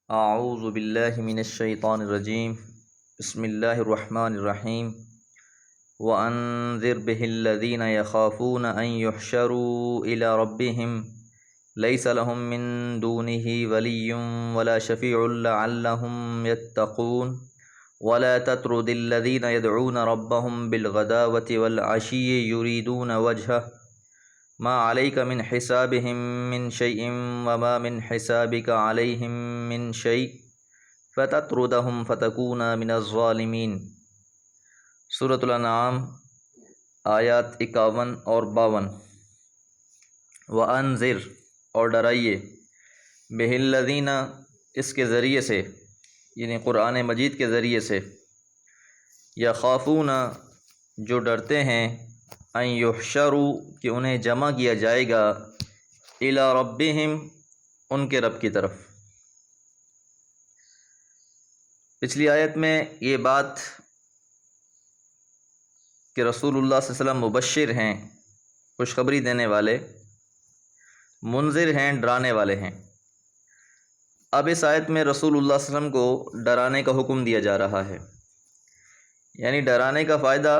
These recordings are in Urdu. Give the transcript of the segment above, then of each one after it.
اعوذ باللہ من الشیطان الرجیم بسم اللہ الرحمن الرحیم وانذر به الذین یخافون ان یحشروا الی ربهم لیس لهم من دونه ولی ولا شفیع لعلهم یتقون ولا تطرد الذین يدعون ربهم بالغداوة والعشی یریدون وجهه ما علیک من حسابهم من شیء وما من حسابک علیہم من شیء فتطردهم فتکون من الظالمین۔ سورۃ الانعام آیات 51 اور 52۔ وانذر اور ڈرائیے، بہ الذین اس کے ذریعے سے، یعنی قرآن مجید کے ذریعے سے، یخافون جو ڈرتے ہیں، ان یحشروا کہ انہیں جمع کیا جائے گا، الی ربہم ان کے رب کی طرف۔ پچھلی آیت میں یہ بات کہ رسول اللہ صلی اللہ علیہ وسلم مبشر ہیں، خوشخبری دینے والے، منذر ہیں، ڈرانے والے ہیں۔ اب اس آیت میں رسول اللہ صلی اللہ علیہ وسلم کو ڈرانے کا حکم دیا جا رہا ہے، یعنی ڈرانے کا فائدہ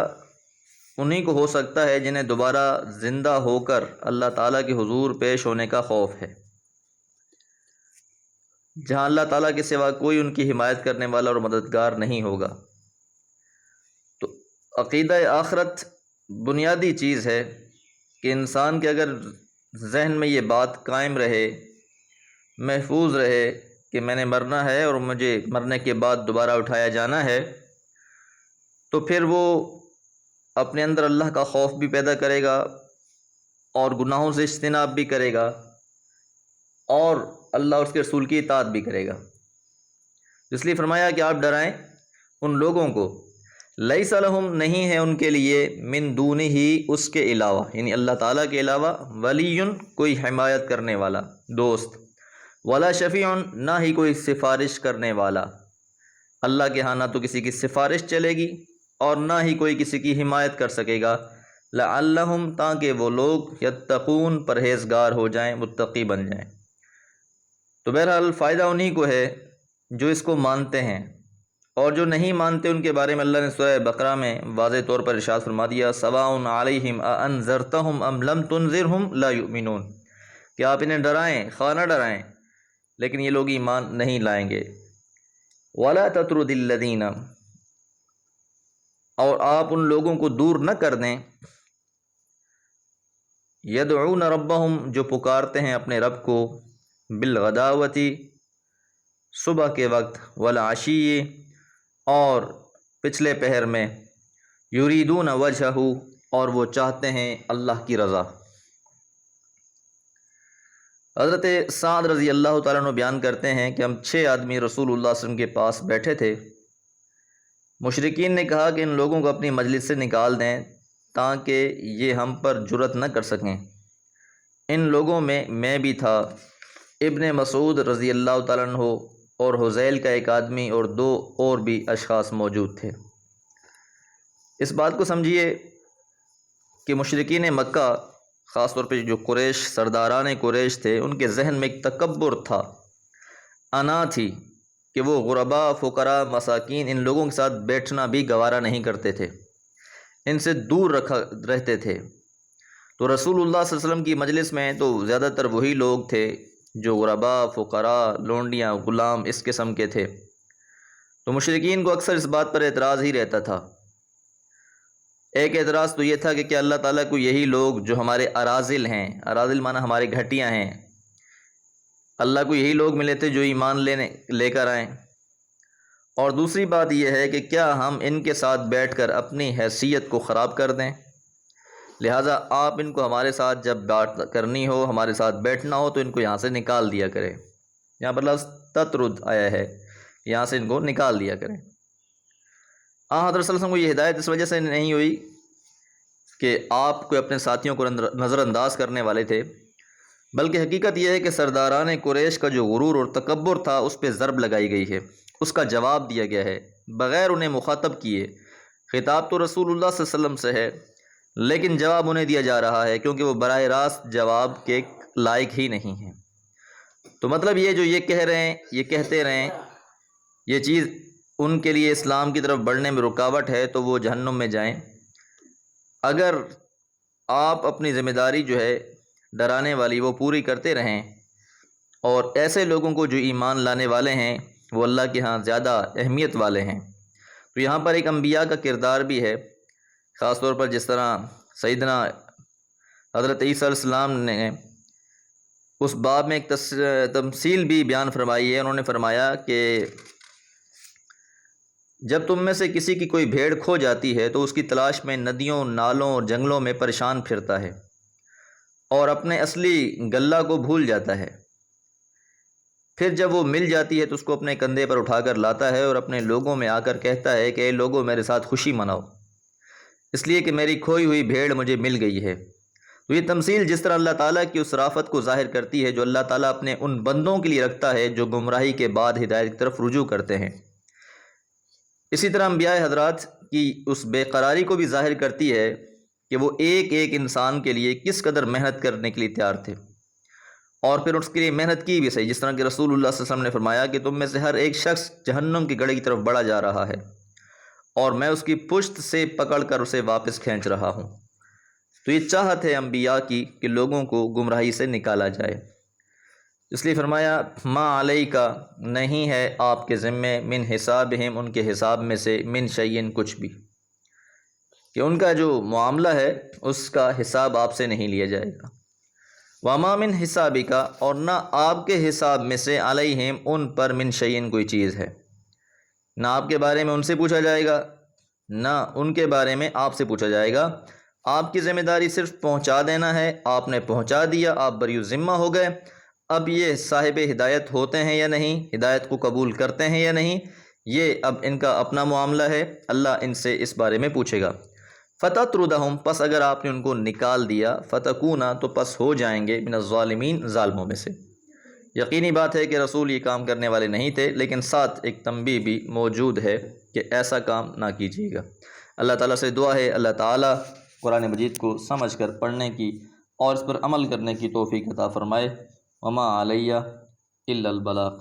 انہی کو ہو سکتا ہے جنہیں دوبارہ زندہ ہو کر اللہ تعالیٰ کے حضور پیش ہونے کا خوف ہے، جہاں اللہ تعالیٰ کے سوا کوئی ان کی حمایت کرنے والا اور مددگار نہیں ہوگا۔ تو عقیدہ آخرت بنیادی چیز ہے کہ انسان کے اگر ذہن میں یہ بات قائم رہے، محفوظ رہے کہ میں نے مرنا ہے اور مجھے مرنے کے بعد دوبارہ اٹھایا جانا ہے، تو پھر وہ اپنے اندر اللہ کا خوف بھی پیدا کرے گا اور گناہوں سے اجتناب بھی کرے گا اور اللہ اور اس کے رسول کی اطاعت بھی کرے گا۔ اس لیے فرمایا کہ آپ ڈرائیں ان لوگوں کو، لیس لہم نہیں ہے ان کے لیے، من دونہ اس کے علاوہ، یعنی اللہ تعالیٰ کے علاوہ، ولی کوئی حمایت کرنے والا دوست، ولا شفیع نہ ہی کوئی سفارش کرنے والا۔ اللہ کے ہاں نہ تو کسی کی سفارش چلے گی اور نہ ہی کوئی کسی کی حمایت کر سکے گا، لعلہم تاکہ وہ لوگ یتقون پرہیزگار ہو جائیں، متقی بن جائیں۔ تو بہرحال فائدہ انہی کو ہے جو اس کو مانتے ہیں، اور جو نہیں مانتے ان کے بارے میں اللہ نے سورہ بقرہ میں واضح طور پر ارشاد فرما دیا، سواء علیہم اانذرتہم ام لم تنذرہم لا یؤمنون، کہ آپ انہیں ڈرائیں خواہ نہ ڈرائیں لیکن یہ لوگ ایمان نہیں لائیں گے۔ ولا تطرد الذین اور آپ ان لوگوں کو دور نہ کر دیں، یدعون ربہم جو پکارتے ہیں اپنے رب کو، بالغداوتی صبح کے وقت، والعشی اور پچھلے پہر میں، یریدون وجہہ اور وہ چاہتے ہیں اللہ کی رضا۔ حضرت سعد رضی اللہ تعالیٰ عنہ بیان کرتے ہیں کہ ہم 6 آدمی رسول اللہ صلی اللہ علیہ وسلم کے پاس بیٹھے تھے۔ مشرکین نے کہا کہ ان لوگوں کو اپنی مجلس سے نکال دیں تاکہ یہ ہم پر جرأت نہ کر سکیں۔ ان لوگوں میں میں بھی تھا، ابن مسعود رضی اللہ تعالیٰ عنہ اور حذیل کا ایک آدمی اور 2 اور بھی اشخاص موجود تھے۔ اس بات کو سمجھیے کہ مشرکین مکہ، خاص طور پہ جو قریش، سرداران قریش تھے، ان کے ذہن میں ایک تکبر تھا، انا تھی کہ وہ غرباء، فقراء، مساکین، ان لوگوں کے ساتھ بیٹھنا بھی گوارا نہیں کرتے تھے، ان سے دور رہتے تھے۔ تو رسول اللہ صلی اللہ علیہ وسلم کی مجلس میں تو زیادہ تر وہی لوگ تھے جو غرباء، فقراء، لونڈیاں، غلام اس قسم کے تھے۔ تو مشرکین کو اکثر اس بات پر اعتراض ہی رہتا تھا۔ ایک اعتراض تو یہ تھا کہ کیا اللہ تعالیٰ کو یہی لوگ جو ہمارے اراذل ہیں، اراذل معنی ہمارے گھٹیاں ہیں، اللہ کو یہی لوگ ملے تھے جو ایمان لے کر آئیں؟ اور دوسری بات یہ ہے کہ کیا ہم ان کے ساتھ بیٹھ کر اپنی حیثیت کو خراب کر دیں؟ لہٰذا آپ ان کو ہمارے ساتھ جب بات کرنی ہو، ہمارے ساتھ بیٹھنا ہو تو ان کو یہاں سے نکال دیا کریں۔ یہاں پر لفظ تطرد آیا ہے، یہاں سے ان کو نکال دیا کریں۔ حضرت صلی اللہ علیہ وسلم کو یہ ہدایت اس وجہ سے نہیں ہوئی کہ آپ کو اپنے ساتھیوں کو نظر انداز کرنے والے تھے، بلکہ حقیقت یہ ہے کہ سرداران قریش کا جو غرور اور تکبر تھا اس پہ ضرب لگائی گئی ہے، اس کا جواب دیا گیا ہے بغیر انہیں مخاطب کیے۔ خطاب تو رسول اللہ صلی اللہ علیہ وسلم سے ہے لیکن جواب انہیں دیا جا رہا ہے کیونکہ وہ براہ راست جواب کے لائق ہی نہیں ہیں۔ تو مطلب یہ جو یہ کہہ رہے ہیں، یہ کہتے رہیں، یہ چیز ان کے لیے اسلام کی طرف بڑھنے میں رکاوٹ ہے تو وہ جہنم میں جائیں۔ اگر آپ اپنی ذمہ داری جو ہے ڈرانے والی وہ پوری کرتے رہیں، اور ایسے لوگوں کو جو ایمان لانے والے ہیں وہ اللہ کے ہاں زیادہ اہمیت والے ہیں۔ تو یہاں پر ایک انبیاء کا کردار بھی ہے، خاص طور پر جس طرح سیدنا حضرت عیسیٰ علیہ السلام نے اس باب میں ایک تمثیل بھی بیان فرمائی ہے۔ انہوں نے فرمایا کہ جب تم میں سے کسی کی کوئی بھیڑ کھو جاتی ہے تو اس کی تلاش میں ندیوں، نالوں اور جنگلوں میں پریشان پھرتا ہے اور اپنے اصلی گلہ کو بھول جاتا ہے۔ پھر جب وہ مل جاتی ہے تو اس کو اپنے کندھے پر اٹھا کر لاتا ہے اور اپنے لوگوں میں آ کر کہتا ہے کہ اے لوگوں میرے ساتھ خوشی مناؤ، اس لیے کہ میری کھوئی ہوئی بھیڑ مجھے مل گئی ہے۔ تو یہ تمثیل جس طرح اللہ تعالیٰ کی اس رافت کو ظاہر کرتی ہے جو اللہ تعالیٰ اپنے ان بندوں کے لیے رکھتا ہے جو گمراہی کے بعد ہدایت کی طرف رجوع کرتے ہیں، اسی طرح انبیاء حضرات کی اس بے قراری کو بھی ظاہر کرتی ہے کہ وہ ایک ایک انسان کے لیے کس قدر محنت کرنے کے لیے تیار تھے، اور پھر اس کے لیے محنت کی بھی صحیح، جس طرح کہ رسول اللہ صلی اللہ علیہ وسلم نے فرمایا کہ تم میں سے ہر ایک شخص جہنم کی گڑھے کی طرف بڑھا جا رہا ہے اور میں اس کی پشت سے پکڑ کر اسے واپس کھینچ رہا ہوں۔ تو یہ چاہت ہے انبیاء کی کہ لوگوں کو گمراہی سے نکالا جائے، اس لیے فرمایا ما علیکا، نہیں ہے آپ کے ذمے، من حسابہم، ان کے حساب میں سے، من شیئن، کچھ بھی، کہ ان کا جو معاملہ ہے اس کا حساب آپ سے نہیں لیا جائے گا۔ وما من حسابکا، اور نہ آپ کے حساب میں سے، علیہم، ان پر، من شیئن، کوئی چیز ہے، نہ آپ کے بارے میں ان سے پوچھا جائے گا، نہ ان کے بارے میں آپ سے پوچھا جائے گا۔ آپ کی ذمہ داری صرف پہنچا دینا ہے، آپ نے پہنچا دیا، آپ بری ذمہ ہو گئے۔ اب یہ صاحب ہدایت ہوتے ہیں یا نہیں، ہدایت کو قبول کرتے ہیں یا نہیں، یہ اب ان کا اپنا معاملہ ہے، اللہ ان سے اس بارے میں پوچھے گا۔ فتطردہم، پس اگر آپ نے ان کو نکال دیا، فتکونا، تو پس ہو جائیں گے، من الظالمین، ظالموں میں سے۔ یقینی بات ہے کہ رسول یہ کام کرنے والے نہیں تھے، لیکن ساتھ ایک تنبیہ بھی موجود ہے کہ ایسا کام نہ کیجیے گا۔ اللہ تعالیٰ سے دعا ہے اللہ تعالیٰ قرآن مجید کو سمجھ کر پڑھنے کی اور اس پر عمل کرنے کی توفیق عطا فرمائے۔ وما علیہ الا البلاغ۔